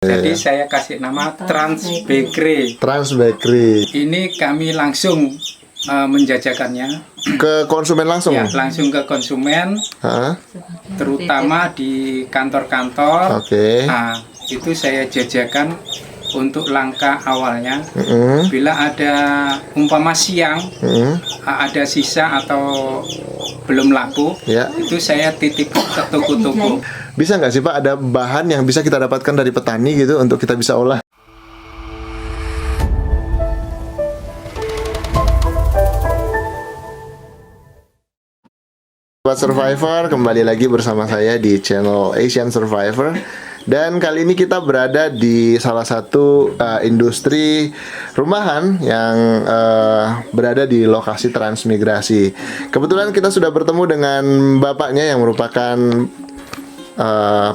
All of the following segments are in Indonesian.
Jadi saya kasih nama Trans Bakery. Trans Bakery. Ini kami langsung menjajakannya Ke konsumen langsung? ya, langsung ke konsumen, Hah? terutama di kantor-kantor. Oke. Nah, itu saya jajakan untuk langkah awalnya. Mm-mm. Bila ada umpama siang Mm-mm. ada sisa atau belum laku, Ya. itu saya titip ke toko-toko. Bisa nggak sih Pak ada bahan yang bisa kita dapatkan dari petani gitu untuk kita bisa olah? Sobat Survivor, kembali lagi bersama saya di channel Asian Survivor. Dan kali ini kita berada di salah satu industri rumahan yang berada di lokasi transmigrasi. Kebetulan kita sudah bertemu dengan bapaknya yang merupakan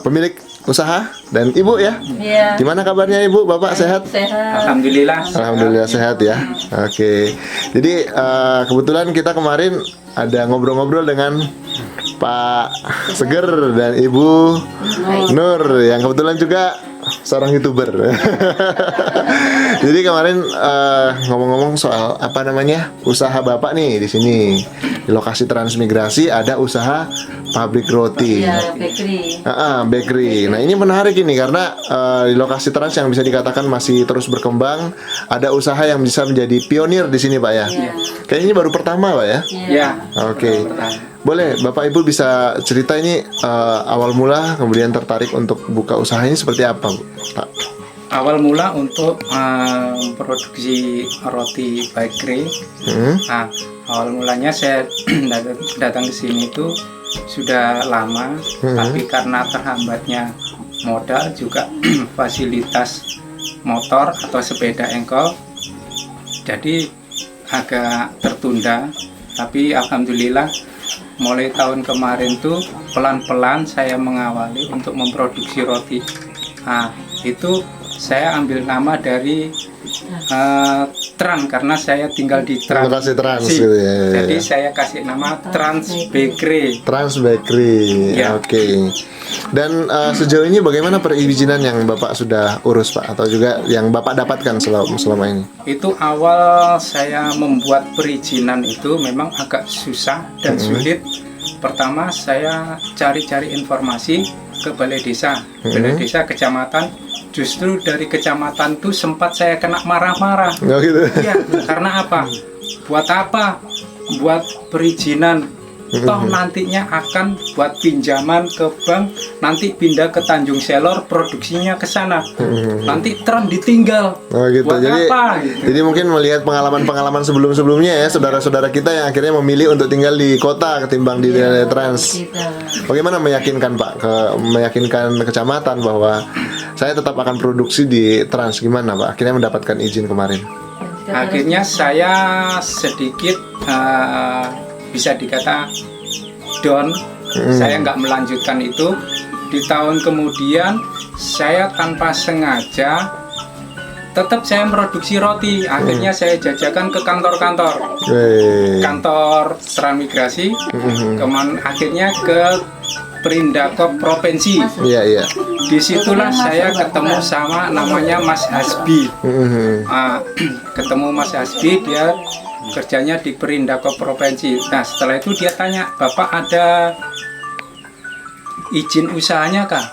pemilik usaha dan ibu ya. Iya. Gimana kabarnya ibu, bapak sehat? Sehat. Alhamdulillah. Alhamdulillah sehat ya. Oke. Jadi kebetulan kita kemarin ada ngobrol-ngobrol dengan Pak Seger dan Ibu Nur yang kebetulan juga seorang YouTuber. Jadi kemarin ngomong-ngomong soal apa namanya usaha bapak nih di sini di lokasi transmigrasi ada usaha pabrik roti. Iya, bakery. Bakery. Nah ini menarik ini karena di lokasi trans yang bisa dikatakan masih terus berkembang, ada usaha yang bisa menjadi pionir di sini Pak ya. Iya. Kayaknya ini baru pertama Pak ya. Ya. Oke. Boleh Bapak Ibu bisa cerita ini awal mula kemudian tertarik untuk buka usaha ini seperti apa Pak? Awal mula untuk produksi roti bakery. Nah, awal mulanya saya datang ke sini itu sudah lama, tapi karena terhambatnya modal juga fasilitas motor atau sepeda engkol, jadi agak tertunda. Tapi alhamdulillah mulai tahun kemarin tuh pelan-pelan saya mengawali untuk memproduksi roti. Nah, itu saya ambil nama dari Trans karena saya tinggal di Trans. Lokasi Trans gitu ya. Jadi saya kasih nama Trans Bakery. Trans Bakery. Ya. Oke. Dan sejauh ini bagaimana perizinan yang Bapak sudah urus Pak atau juga yang Bapak dapatkan selama ini? Itu awal saya membuat perizinan itu memang agak susah dan sulit. Pertama saya cari-cari informasi ke balai desa, kecamatan. Justru dari kecamatan itu sempat saya kena marah-marah. Oh gitu. Iya, karena apa? Buat apa? Buat perizinan. Toh nantinya akan buat pinjaman ke bank, nanti pindah ke Tanjung Selor, produksinya ke sana. Nanti tren ditinggal. Oh gitu. Buat Jadi, apa? Gitu. jadi mungkin melihat pengalaman-pengalaman sebelum-sebelumnya ya, saudara-saudara kita yang akhirnya memilih untuk tinggal di kota ketimbang di daerah trans. Bagaimana meyakinkan Pak, meyakinkan kecamatan bahwa saya tetap akan produksi di trans, gimana Pak? Akhirnya mendapatkan izin kemarin. Akhirnya saya sedikit bisa dikata down. Saya nggak melanjutkan itu. Di tahun kemudian saya tanpa sengaja tetap saya memproduksi roti. Akhirnya saya jajakan ke kantor-kantor, kantor transmigrasi. Akhirnya ke Perindakop Provinsi. Iya iya. Disitulah saya ketemu sama namanya Mas Hasbi. Ketemu Mas Hasbi, dia kerjanya di Perindakop Provinsi. Nah setelah itu dia tanya, Bapak ada izin usahanya kah?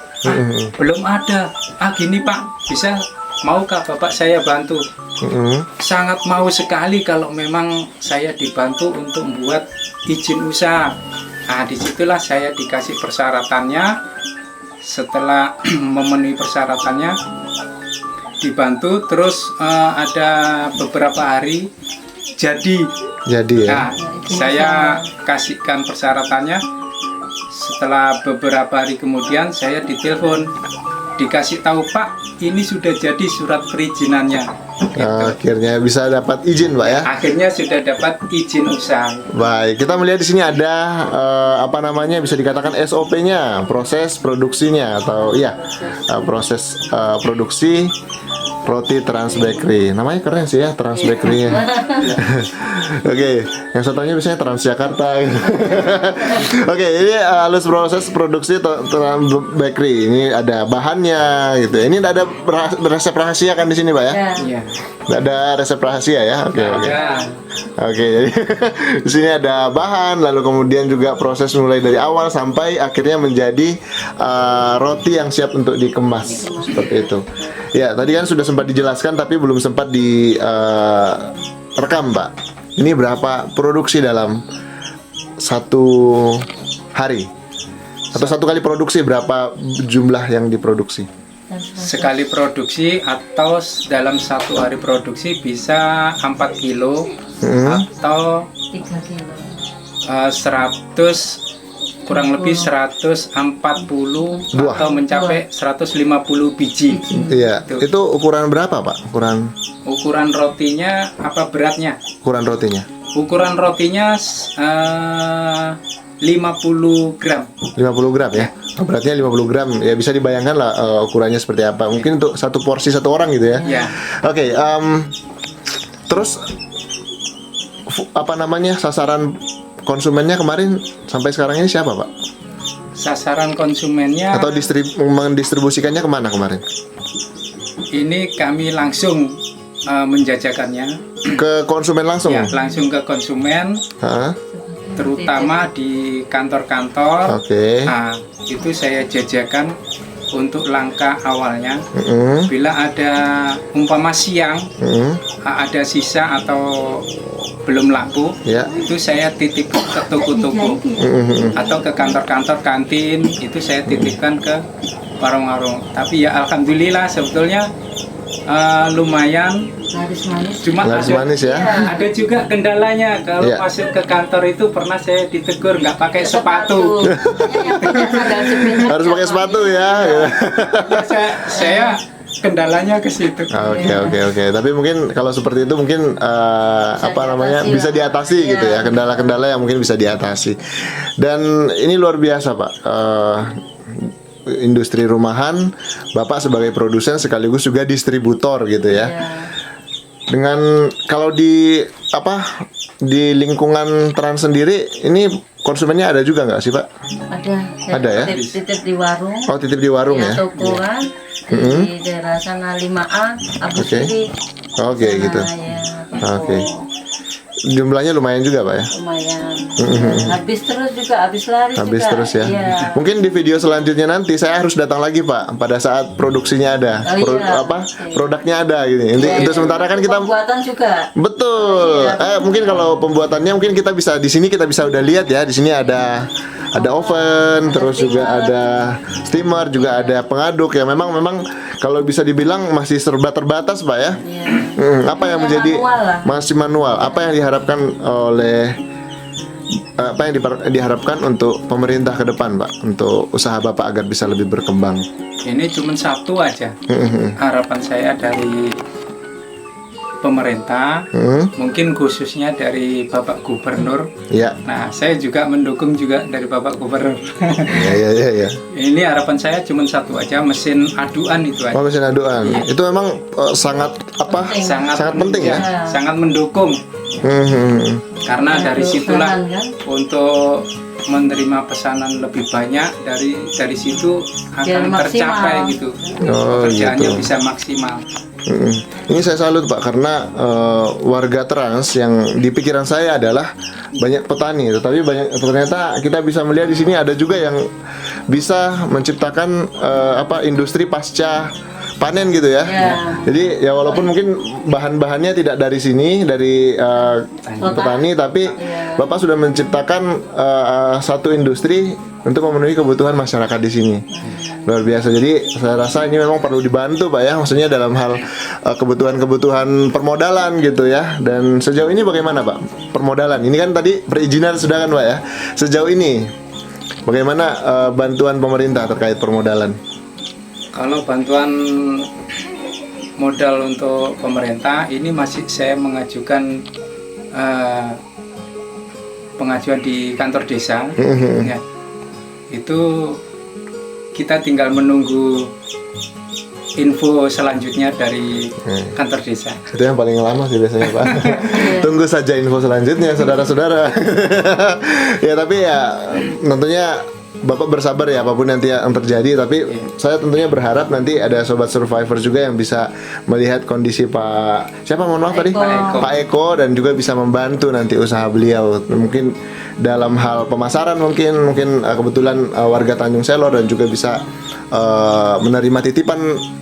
Belum ada. Gini Pak, bisa maukah Bapak saya bantu? Sangat mau sekali kalau memang saya dibantu untuk membuat izin usaha. Nah disitulah saya dikasih persyaratannya. Setelah memenuhi persyaratannya dibantu, terus ada beberapa hari jadi ya. Nah, saya kasihkan persyaratannya. Setelah beberapa hari kemudian saya ditelepon, dikasih tahu Pak, ini sudah jadi surat perizinannya. Akhirnya bisa dapat izin Pak ya. Akhirnya sudah dapat izin usaha. Baik, kita melihat di sini ada apa namanya bisa dikatakan SOP-nya, proses produksinya atau proses produksi Roti Trans Bakery. Namanya keren sih ya, Trans Bakery. Oke, yang satunya biasanya Transjakarta. Oke, ini halus proses produksi Trans Bakery. Ini ada bahannya gitu. Ini ada resep rahasia kan di sini, Pak ya? Iya. Ada resep rahasia ya. Oke. Ya. Oke, jadi di sini ada bahan, lalu kemudian juga proses mulai dari awal sampai akhirnya menjadi roti yang siap untuk dikemas seperti itu. Ya, tadi kan sudah sempat dijelaskan tapi belum sempat direkam, Pak. Ini berapa produksi dalam satu hari? Atau satu kali produksi berapa jumlah yang diproduksi? Sekali produksi atau dalam satu hari produksi bisa 4 kilo atau 3 kilo. 100 kurang lebih 140 Buah. atau mencapai 150 biji. Iya, itu ukuran berapa, Pak? Ukuran rotinya apa beratnya? Ukuran rotinya. Ukuran rotinya 50 gram. 50 gram ya. Beratnya 50 gram. Ya bisa dibayangkan lah ukurannya seperti apa. Mungkin untuk satu porsi satu orang gitu ya. Ya. Oke, terus apa namanya sasaran konsumennya kemarin sampai sekarang ini siapa, Pak? Sasaran konsumennya Atau mendistribusikannya kemana kemarin? ini kami langsung menjajakannya. Ke konsumen langsung? Ya, langsung ke konsumen, Hah? terutama di kantor-kantor. Oke. Nah, itu saya jajakan untuk langkah awalnya. Mm-mm. Bila ada umpama siang Mm-mm. ada sisa atau belum laku, Ya. itu saya titip ke toko-toko Mm-mm. atau ke kantor-kantor kantin, itu saya titipkan ke warung-warung. Tapi ya alhamdulillah sebetulnya lumayan. Laris manis. Cuma Laris ada, manis ya. ada juga kendalanya kalau Iya. masuk ke kantor itu pernah saya ditegur nggak pakai sepatu. Yang punya sandal jepit Harus pakai sepatu ya. Saya kendalanya ke situ. Oke. Tapi mungkin kalau seperti itu mungkin apa namanya diatasi bisa lah. diatasi Iya. gitu ya, kendala-kendala yang mungkin bisa diatasi. Dan ini luar biasa, Pak. Industri rumahan, Bapak sebagai produsen sekaligus juga distributor gitu ya. Ya. Dengan kalau di lingkungan Trans sendiri ini konsumennya ada juga nggak sih, Pak? Ada ya? Titip di warung. Oh, titip di warung ya? Toko kan di daerah sana 5A Abu Oke. Siri. Oke, Sana, gitu. Ya, toko. Oke. Jumlahnya lumayan juga, Pak ya? Lumayan. Habis terus juga, habis lari Habis juga. terus ya. Iya. Mungkin di video selanjutnya nanti saya harus datang lagi, Pak, pada saat produksinya ada. Oh, iya. Produknya ada gitu. Untuk sementara kan kita Pembuatan juga. betul. Mungkin kalau pembuatannya mungkin kita bisa di sini kita bisa udah lihat ya. Di sini ada oven, terus juga ada steamer, juga ada pengaduk ya. Memang kalau bisa dibilang masih serba terbatas, Pak ya. Iya. Apa yang menjadi Manual lah. masih manual? Apa yang diharapkan oleh diharapkan untuk pemerintah ke depan, Pak, untuk usaha Bapak agar bisa lebih berkembang? Ini cuma satu aja harapan saya dari pemerintah, mungkin khususnya dari Bapak Gubernur. Ya, Nah, saya juga mendukung juga dari Bapak Gubernur. ya. Ini harapan saya cuma satu aja, mesin aduan itu aja. Oh, mesin aduan. Itu memang sangat sangat penting ya. Sangat mendukung. Karena dari situlah Pesanan, kan? untuk menerima pesanan lebih banyak, dari situ Biar akan maksimal. tercapai gitu. Oh, Pekerjaannya gitu. bisa maksimal. Ini saya salut, Pak, karena warga Trans yang di pikiran saya adalah banyak petani, tetapi ternyata kita bisa melihat di sini ada juga yang bisa menciptakan industri pasca panen gitu ya. Ya. Jadi ya walaupun mungkin bahan-bahannya tidak dari sini, dari petani, tapi Bapak sudah menciptakan satu industri untuk memenuhi kebutuhan masyarakat di sini. Luar biasa. Jadi saya rasa ini memang perlu dibantu, Pak ya. Maksudnya dalam hal kebutuhan permodalan gitu ya. Dan sejauh ini bagaimana, Pak? Permodalan. Ini kan tadi perizinan sudah kan, Pak ya. Sejauh ini bagaimana bantuan pemerintah terkait permodalan? Kalau bantuan modal untuk pemerintah ini masih saya mengajukan pengajuan di kantor desa. Ya. Itu kita tinggal menunggu info selanjutnya dari kantor desa. Itu yang paling lama sih biasanya Pak. Tunggu saja info selanjutnya saudara-saudara. Ya tapi ya tentunya Bapak bersabar ya apapun nanti yang terjadi. Tapi saya tentunya berharap nanti ada sobat survivor juga yang bisa melihat kondisi Pak siapa mohon maaf tadi Pak Eko dan juga bisa membantu nanti usaha beliau. Mungkin dalam hal pemasaran mungkin kebetulan warga Tanjung Selor dan juga bisa menerima titipan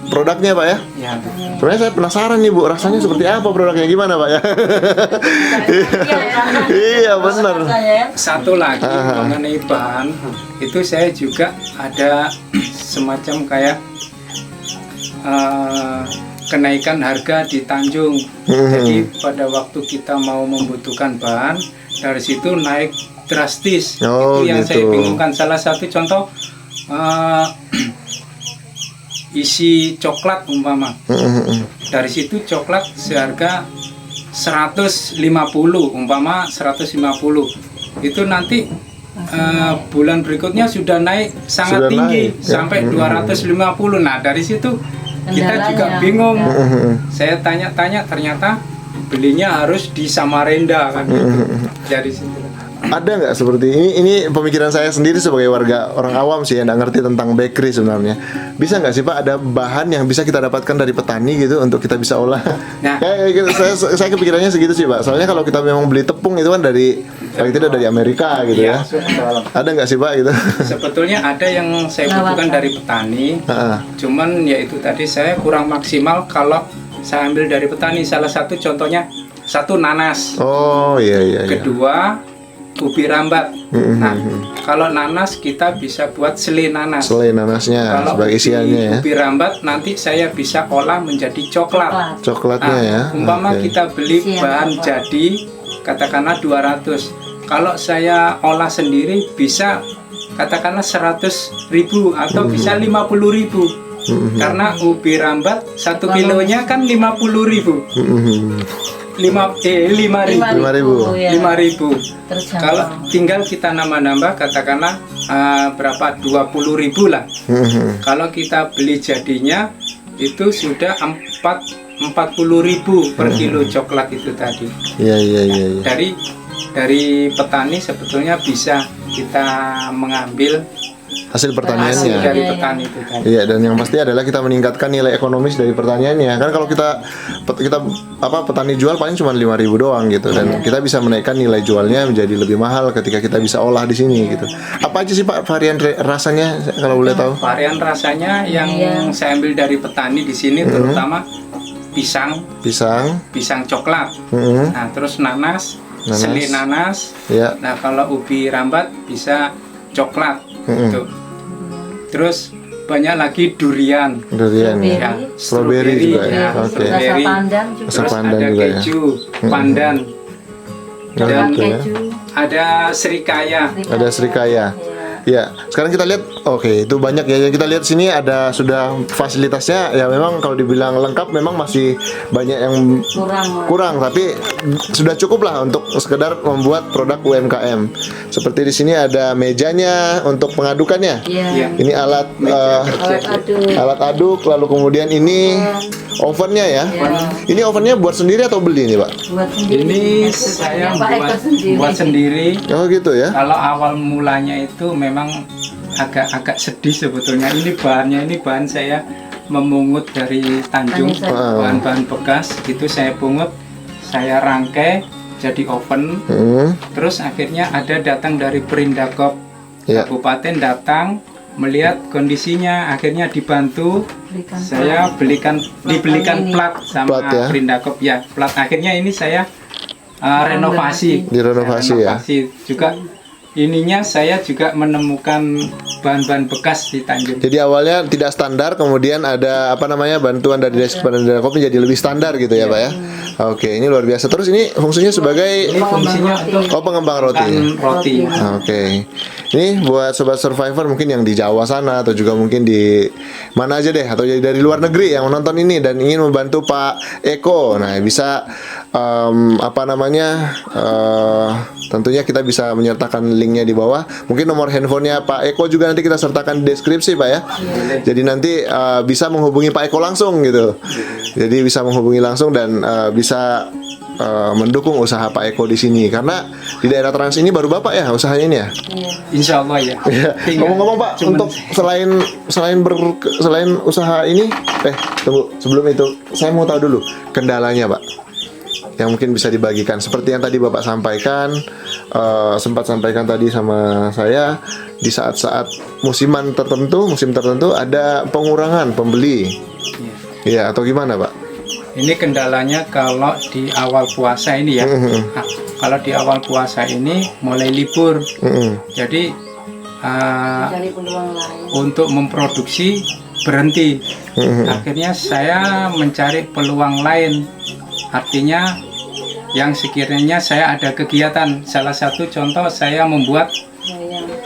produknya Pak ya. Ya, Sebenarnya saya penasaran nih Bu, rasanya seperti apa produknya gimana Pak ya? Iya benar. satu lagi mengenai bahan itu saya juga ada semacam kayak kenaikan harga di Tanjung. Jadi pada waktu kita mau membutuhkan bahan dari situ naik drastis. Oh, itu yang gitu. saya bingungkan. Salah satu contoh isi coklat umpama. Dari situ coklat seharga 150 umpama 150. Itu nanti bulan berikutnya sudah naik sangat Sudah tinggi naik, ya. sampai 250. Nah, dari situ kita juga Kendalanya. bingung. Saya tanya-tanya ternyata belinya harus di Samarinda kan. Dari situ. Ada nggak seperti ini pemikiran saya sendiri sebagai warga orang awam sih yang nggak ngerti tentang bakery sebenarnya. Bisa nggak sih Pak ada bahan yang bisa kita dapatkan dari petani gitu untuk kita bisa olah? Nah. Kayak gitu, saya kepikirannya segitu sih Pak. Soalnya kalau kita memang beli tepung itu kan dari paling tidak dari Amerika gitu ya. Ada nggak sih Pak gitu? Sebetulnya ada yang saya butuhkan dari petani. Cuman ya itu tadi saya kurang maksimal kalau saya ambil dari petani. Salah satu contohnya satu nanas. Oh iya. Kedua ubi rambat. Nah, kalau nanas kita bisa buat selai nanas. Selain nanasnya Kalau sebagai isiannya ya. ubi rambat nanti saya bisa olah menjadi coklat. Coklatnya Nah, ya. umpama Oke. kita beli Isian bahan coklat. jadi katakanlah 200. Kalau saya olah sendiri bisa katakanlah 100.000 atau bisa 50.000. Karena ubi rambat 1 kilonya kan 50.000. 5.000. 5.000. Ya. 5.000. Terjangkau. Kalau tinggal kita nambah-nambah katakanlah berapa 20.000 lah. Kalau kita beli jadinya itu sudah 40.000 per kilo coklat itu tadi. Iya. Dari petani sebetulnya bisa kita mengambil Hasil hasil pertaniannya. dari petani itu tadi. Iya, dan yang pasti adalah kita meningkatkan nilai ekonomis dari pertaniannya. Kan kalau kita petani jual paling cuma 5.000 doang gitu, dan kita bisa menaikkan nilai jualnya menjadi lebih mahal ketika kita bisa olah di sini gitu. Apa aja sih Pak varian rasanya kalau boleh tahu? Varian rasanya yang saya ambil dari petani di sini terutama pisang coklat. Nah, terus nanas, selai nanas. Ya. Nah, kalau ubi rambat bisa coklat gitu. Terus banyak lagi durian. Ya, Strawberry juga ya. Oke. Rasa Strawberry. pandan juga. Rasa Terus pandan ada juga ya. keju, pandan, Nah, dan gitu ya. Keju. ada serikaya. Ada serikaya. Ya, sekarang kita lihat, oke, itu banyak ya. Yang kita lihat sini ada sudah fasilitasnya. Ya memang kalau dibilang lengkap, memang masih banyak yang kurang, tapi sudah cukup lah untuk sekedar membuat produk UMKM. Seperti di sini ada mejanya untuk pengadukannya. Iya. Ini alat alat aduk, lalu kemudian ini ovennya ya. Ini ovennya buat sendiri atau beli nih Pak? Buat sendiri. Ini saya Pak Eko buat sendiri. Oh gitu ya. Kalau awal mulanya itu memang agak sedih sebetulnya. Ini bahan saya memungut dari Tanjung, bahan-bahan bekas itu saya pungut, saya rangkai jadi oven. Terus akhirnya ada datang dari Perindakop Kabupaten datang melihat kondisinya, akhirnya dibantu. Saya dibelikan plat sama Plat ya? Perindakop ya, plat. Akhirnya ini saya renovasi. Direnovasi ya. Juga ininya saya juga menemukan bahan-bahan bekas di Tanjung. Jadi awalnya tidak standar, kemudian ada bantuan dari Desk Pengendalian Kopi jadi lebih standar gitu ya Pak ya. Oke, ini luar biasa. Terus ini fungsinya sebagai Fungsinya untuk pengembang roti. roti. Oke. Ini buat sobat survivor mungkin yang di Jawa sana atau juga mungkin di mana aja deh, atau jadi dari luar negeri yang menonton ini dan ingin membantu Pak Eko. Nah, bisa apa namanya, tentunya kita bisa menyertakan linknya di bawah. Mungkin nomor handphonenya Pak Eko juga nanti kita sertakan di deskripsi Pak ya. Jadi nanti bisa menghubungi Pak Eko langsung gitu. Jadi bisa menghubungi langsung dan bisa mendukung usaha Pak Eko di sini, karena di daerah Trans ini baru Bapak ya usahanya ini ya. Insya Allah ya. Iya. Ngomong-ngomong Pak, Cuman- untuk selain usaha ini, tunggu sebelum itu saya mau tahu dulu kendalanya Pak, yang mungkin bisa dibagikan. Seperti yang tadi Bapak sampaikan, sempat sampaikan tadi sama saya, di saat-saat musim tertentu ada pengurangan pembeli. Iya, atau gimana Pak? Ini kendalanya kalau di awal puasa ini ya. Nah, kalau di awal puasa ini mulai libur, jadi Cari peluang lain. untuk memproduksi berhenti. Akhirnya saya mencari peluang lain. Artinya yang sekiranya saya ada kegiatan. Salah satu contoh saya membuat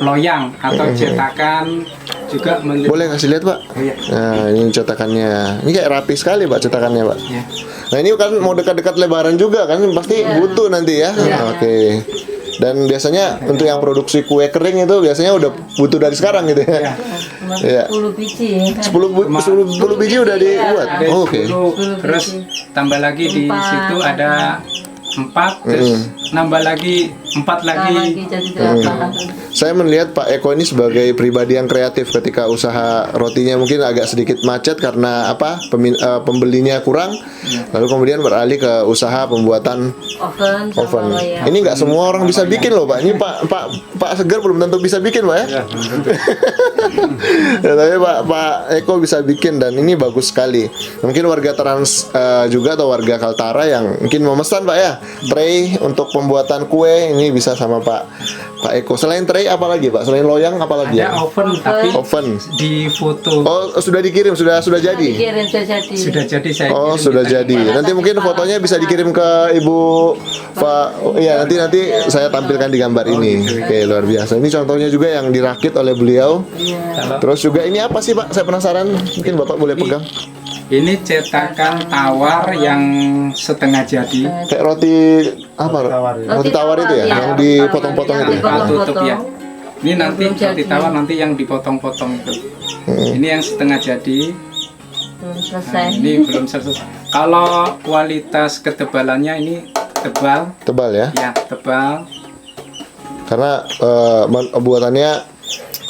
loyang atau cetakan juga Boleh ngasih lihat Pak? Iya. Nah, ini cetakannya. Ini kayak rapi sekali Pak cetakannya Pak. Ya. Nah ini kan mau dekat-dekat Lebaran juga kan, pasti butuh nanti ya. Oke. Dan biasanya untuk yang produksi kue kering itu biasanya udah butuh dari sekarang gitu ya. Cuma Iya. 10 biji. 10 biji udah dibuat. Ada Oh, oke. 10, terus tambah lagi di situ ada 4, terus nambah lagi 4 lagi. Jadi 8. Saya melihat Pak Eko ini sebagai pribadi yang kreatif ketika usaha rotinya mungkin agak sedikit macet karena apa? Pembelinya kurang. Lalu kemudian beralih ke usaha pembuatan Oven. oven. Sama loyang. Ini nggak semua orang bisa bikin loh Pak. Ini Pak Segar belum tentu bisa bikin Pak ya. Ya, tapi Pak Eko bisa bikin dan ini bagus sekali. Mungkin warga Trans juga atau warga Kaltara yang mungkin memesan Pak ya, tray untuk pembuatan kue ini bisa sama Pak Eko. Selain tray apa lagi Pak? Selain loyang apa lagi Ada ya? oven tapi Oven. di foto Oh, sudah dikirim, sudah jadi. Dikirim sudah jadi. sudah jadi saya Oh, kirim sudah tadi. jadi. Nanti mungkin fotonya bisa dikirim ke Ibu Pak. Iya, nanti saya tampilkan di gambar ini. Oke, luar biasa. Ini contohnya juga yang dirakit oleh beliau. Iya. Terus juga ini apa sih Pak? Saya penasaran. Mungkin Bapak boleh pegang. Ini cetakan tawar yang setengah jadi. Kayak roti apa? Roti tawar itu ya, Iya, yang roti dipotong-potong tawar, itu. yang ya? Nah, tutup Potong-potong. ya. Ini nanti belum roti jadi. tawar nanti yang dipotong-potong itu. Ini yang setengah jadi. Belum Nah, selesai. ini belum selesai. Kalau kualitas ketebalannya ini tebal, Tebal ya. ya tebal. Karena buatannya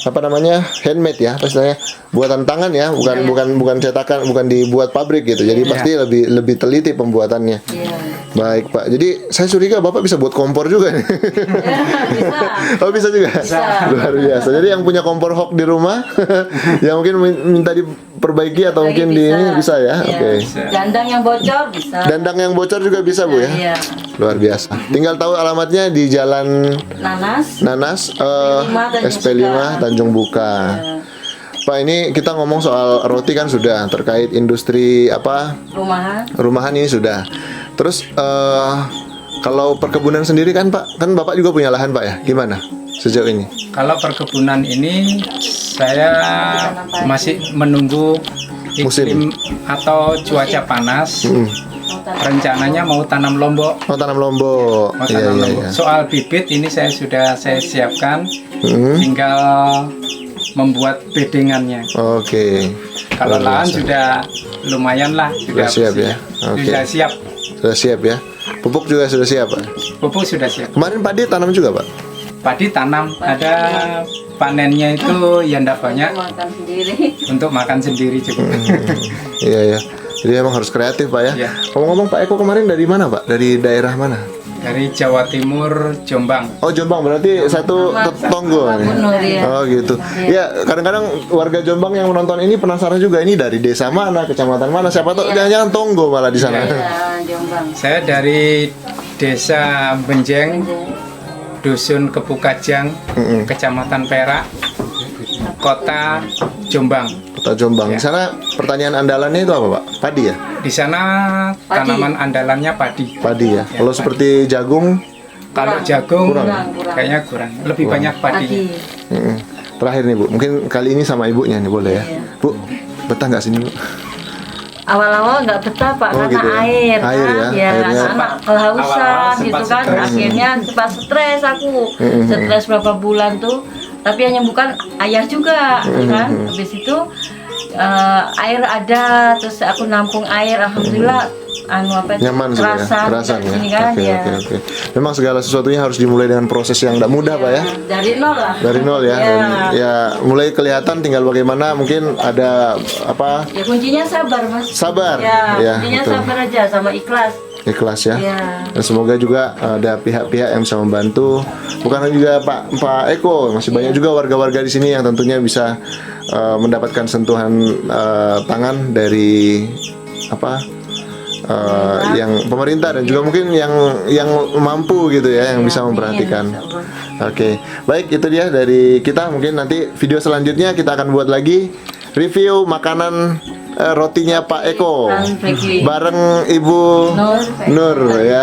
apa namanya? Handmade ya, pastinya. Buatan tangan ya, bukan cetakan, bukan dibuat pabrik gitu. Jadi pasti lebih teliti pembuatannya. Iya. Baik Pak, jadi saya curiga Bapak bisa buat kompor juga nih. Bisa. Oh bisa juga? Luar biasa. Jadi yang punya kompor hock di rumah, yang mungkin minta diperbaiki atau mungkin di ini bisa ya? Iya. Oke. Dandang yang bocor bisa. Dandang yang bocor juga bisa Bu ya? Iya. Luar biasa. Tinggal tahu alamatnya di Jalan Nanas. SP5 Tanjung Buka. Pak, ini kita ngomong soal roti kan sudah, terkait industri apa? Rumahan ini sudah. Terus kalau perkebunan sendiri kan Pak, kan Bapak juga punya lahan Pak ya? Gimana sejauh ini? Kalau perkebunan ini saya masih menunggu iklim atau cuaca panas. Rencananya mau tanam lombok. Oh, tanam lombok. Mau tanam lombok. Soal bibit ini saya sudah siapkan. Tinggal membuat bedengannya. Oke. Kalau lahan sudah lumayan lah, Sudah siap ya? Oke. Sudah siap. Sudah siap ya. Pupuk juga sudah siap Pak. Pupuk sudah siap. Kemarin padi tanam juga Pak. Padi tanam, ada panennya itu yang tidak banyak, Makan sendiri. untuk makan sendiri cukup. Iya ya. Jadi emang harus kreatif Pak ya. Iya. Ngomong-ngomong Pak Eko kemarin dari mana Pak? Dari daerah mana? Dari Jawa Timur, Jombang. Oh Jombang, berarti satu tetangga nih. Benar ya. Oh gitu. Ya kadang-kadang warga Jombang yang menonton ini penasaran juga ini dari desa mana, kecamatan mana. Siapa tahu jangan-jangan Tonggo malah di sana. Iya, Jombang. Saya dari Desa Benjeng, Dusun Kepukajang, Kecamatan Perak, Kota Jombang. Kota Jombang. Di sana pertanyaan andalannya itu apa Pak? Padi ya? Di sana tanaman andalannya padi. Padi ya. Kalau padi. seperti jagung, Kalau jagung Kurang. kayaknya kurang. Lebih banyak padinya. mm-mm. Terakhir nih Bu, mungkin kali ini sama ibunya nih boleh ya? Bu, betah nggak sini Bu? awal-awal nggak betah Pak Oh, karena gitu ya. air Air kan, ya, airnya. anak-anak kehausan Awal-awal gitu sempat kan, stres. akhirnya sempat stres aku, stres berapa bulan tuh, tapi yang nyembuhkan ayah juga, ya kan, habis itu air ada, terus aku nampung air, alhamdulillah Nyaman sih ya, kerasan kerasan di ya. sini kan, Oke, ya. oke, oke. Memang segala sesuatunya harus dimulai dengan proses yang tidak mudah, Pak ya. Dari nol lah. Dari nol ya. Ya. Dan ya mulai kelihatan, tinggal bagaimana mungkin ada apa? Ya kuncinya sabar Mas. Sabar. Ya, kuncinya betul. sabar aja sama ikhlas. Ikhlas ya. Ya. Dan semoga juga ada pihak-pihak yang bisa membantu. Bukan hanya juga Pak Eko, masih banyak juga warga-warga di sini yang tentunya bisa mendapatkan sentuhan tangan dari apa? Yang pemerintah dan juga mungkin yang mampu gitu ya, yang bisa memperhatikan. Oke, baik, itu dia dari kita. Mungkin nanti video selanjutnya kita akan buat lagi review makanan rotinya Pak Eko bareng Ibu Nur. Nur ya.